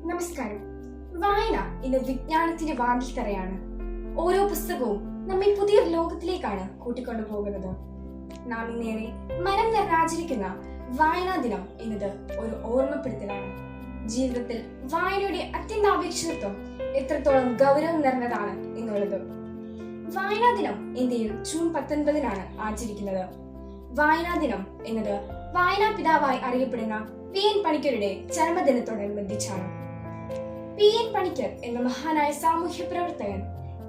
നമസ്കാരം. വായന ഇന്ന് വിജ്ഞാനത്തിന്റെ വാതിൽക്കരയാണ്. ഓരോ പുസ്തകവും നമ്മെ പുതിയൊരു ലോകത്തിലേക്കാണ് കൂട്ടിക്കൊണ്ടു പോകുന്നത്. നാം ഇന്നേറെ മനം നിറഞ്ഞാചരിക്കുന്ന വായനാ ദിനം എന്നത് ഒരു ഓർമ്മപ്പെടുത്തലാണ്. ജീവിതത്തിൽ വായനയുടെ അത്യന്താപേക്ഷിതത്വം എത്രത്തോളം ഗൗരവം നിറഞ്ഞതാണ് എന്നുള്ളത്. വായനാ ദിനം ഇന്ത്യയിൽ ജൂൺ 19 ആചരിക്കുന്നത്. വായനാ ദിനം എന്നത് വായനാ പിതാവായി അറിയപ്പെടുന്ന പി.എൻ. പണിക്കരുടെ ജന്മദിനത്തോടനുബന്ധിച്ചാണ്. പി.എൻ. പണിക്കർ എന്ന മഹാനായ സാമൂഹ്യ പ്രവർത്തകൻ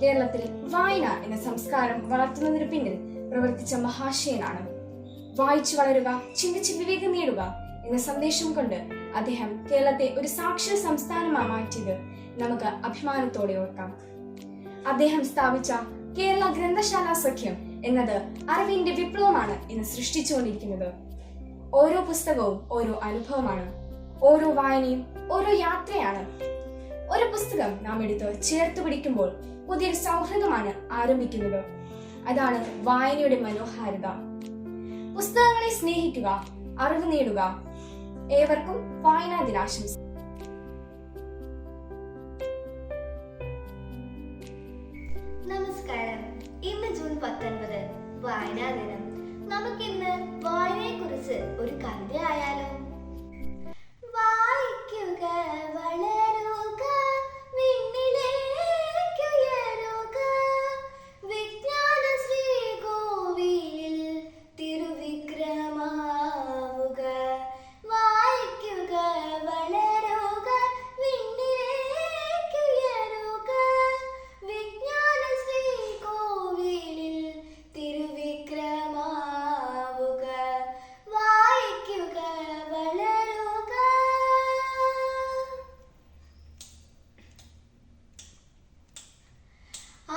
കേരളത്തിൽ വായന എന്ന സംസ്കാരം വളർത്തുന്നതിന് പിന്നിൽ പ്രവർത്തിച്ച മഹാശയനാണ്. വായിച്ചു വളരുക, ചിന്തിച്ച് വിവേകം നേടുക എന്ന സന്ദേശം കൊണ്ട് അദ്ദേഹം കേരളത്തെ ഒരു സാക്ഷര സംസ്ഥാനമായി മാറ്റിയത് നമുക്ക് അഭിമാനത്തോടെ ഓർക്കാം. അദ്ദേഹം സ്ഥാപിച്ച കേരള ഗ്രന്ഥശാല സഖ്യം എന്നത് അറിവിന്റെ വിപ്ലവമാണ് ഇന്ന് സൃഷ്ടിച്ചുകൊണ്ടിരിക്കുന്നത്. ഓരോ പുസ്തകവും ഓരോ അനുഭവമാണ്, ഓരോ വായനയും ഓരോ യാത്രയാണ്. ഒരു പുസ്തകം നാം എടുത്ത് ചേർത്ത് പിടിക്കുമ്പോൾ പുതിയൊരു സൗഹൃദമാണ് ആരംഭിക്കുന്നത്. അതാണ് വായനയുടെ മനോഹാരിത. പുസ്തകങ്ങളെ സ്നേഹിക്കുക, അറിവ് നേടുക. ഏവർക്കും വായനാ ദിനാശംസ. നമസ്കാരം. ഇന്ന് ജൂൺ 19 വായനാ ദിനം. നമുക്കിന്ന് വായനയെ കുറിച്ച് ഒരു കവിത ആയാലോ? വായിക്കുക, വളരുക, വിണ്ണിലേക്കുയരുക, വിജ്ഞാന ശ്രീകോവിലിൽ തിരുവിക്രമാവുക. വായിക്കുക, വളരുക, വിണ്ണിലേക്കുയരുക, വിജ്ഞാന ശ്രീകോവിലിൽ തിരുവിക്രമാവുക. വായിക്കുക, വളരുക.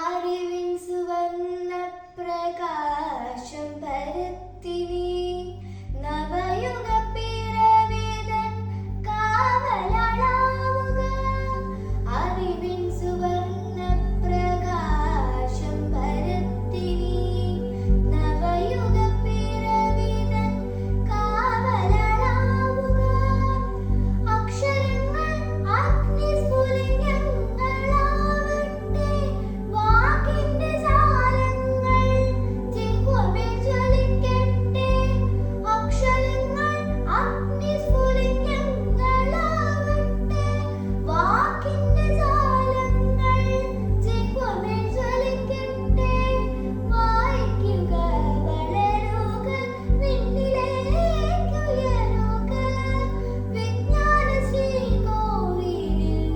അറിവിൻ സുവർണ്ണ പ്രകാശം പരത്തിനി നവയുഗ പിറവിതൻ കാവലാളാവുക. അറിവിൻ സുവർണ്ണ പ്രകാശം പരത്തിനി നവയുഗ പിറവിതൻ കാവലാളാവുക. അക്ഷരങ്ങൾ അഗ്നിസ്ഫുലിംഗങ്ങളാവട്ടെ, വാക്കിന്റെ ജാലങ്ങൾ ജിഹ്വമേൽ ജ്വലിക്കട്ടെ. അക്ഷരങ്ങൾ അഗ്നിസ്ഫുലിംഗങ്ങളാവട്ടെ, വാക്കിന്റെ ജാലങ്ങൾ ജിഹ്വമേൽ ജ്വലിക്കട്ടെ. വായിക്കുക, വളരുക, വിണ്ണിലേക്കുയരുക, വിജ്ഞാന ശ്രീകോവിലിൽ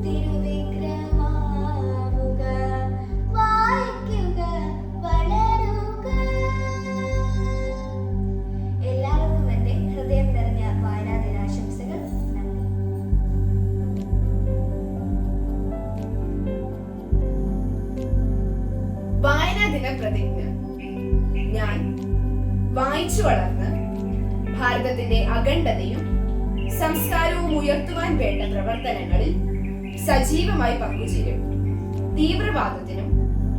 തിരുവിക്രമാവുക. വായിക്കുക, വളരുക. എല്ലാവർക്കും എന്റെ ഹൃദയം നിറഞ്ഞ വായനാ ദിനാശംസകൾ. നന്ദി. വായനാ ദിന പ്രതിജ്ഞ. ഞാൻ വായിച്ചു വളർന്ന് ഭാരതത്തിന്റെ അഖണ്ഡതയും സംസ്കാരവും ഉയർത്തുവാൻ വേണ്ട പ്രവർത്തനങ്ങളിൽ സജീവമായി പങ്കുചേരും. തീവ്രവാദത്തിനും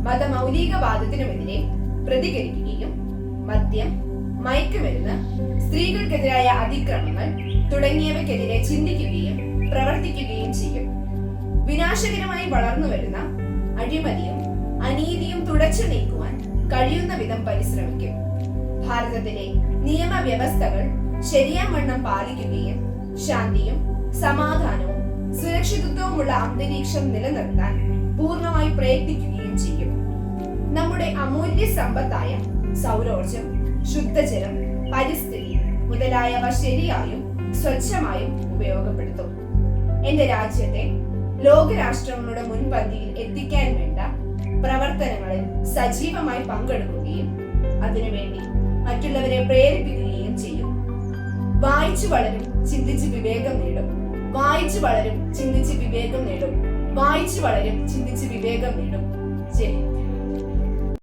മതമൗലികവാദത്തിനുമെതിരെ പ്രതികരിക്കുകയും മദ്യം, മയക്കുമരുന്ന്, സ്ത്രീകൾക്കെതിരായ അതിക്രമങ്ങൾ തുടങ്ങിയവയ്ക്കെതിരെ ചിന്തിക്കുകയും പ്രവർത്തിക്കുകയും ചെയ്യും. വിനാശകരമായി വളർന്നു വരുന്ന അഴിമതിയും അനീതിയും തുടച്ചു നീക്കുവാൻ കഴിയുന്ന വിധം പരിശ്രമിക്കും. ഭാരതത്തിലെ നിയമവ്യവസ്ഥകൾ ശരിയാവണ്ണം പാലിക്കുകയും ശാന്തിയും സമാധാനവും സുരക്ഷിതത്വവുമുള്ള അന്തരീക്ഷം നിലനിർത്താൻ പൂർണ്ണമായി പ്രയത്നിക്കുകയും ചെയ്യും. നമ്മുടെ അമൂല്യ സമ്പത്തായ സൗരോർജം, ശുദ്ധജലം, പരിസ്ഥിതി മുതലായവ ശരിയായും സ്വച്ഛമായും ഉപയോഗപ്പെടുത്തും. എന്റെ രാജ്യത്തെ ലോകരാഷ്ട്രങ്ങളുടെ മുൻപന്തിയിൽ എത്തിക്കാൻ വേണ്ട പ്രവർത്തനങ്ങളിൽ സജീവമായി പങ്കെടുക്കുകയും അതിനുവേണ്ടി മറ്റുള്ളവരെ പ്രേരിപ്പിക്കുകയും ചെയ്യും. വായിച്ചു വളരും, ചിന്തിച്ച് വിവേകം നേടും. വായിച്ചു വളരും, ചിന്തിച്ച് വിവേകം നേടും. വായിച്ചു വളരും, ചിന്തിച്ച് വിവേകം നേടും. ജയ്.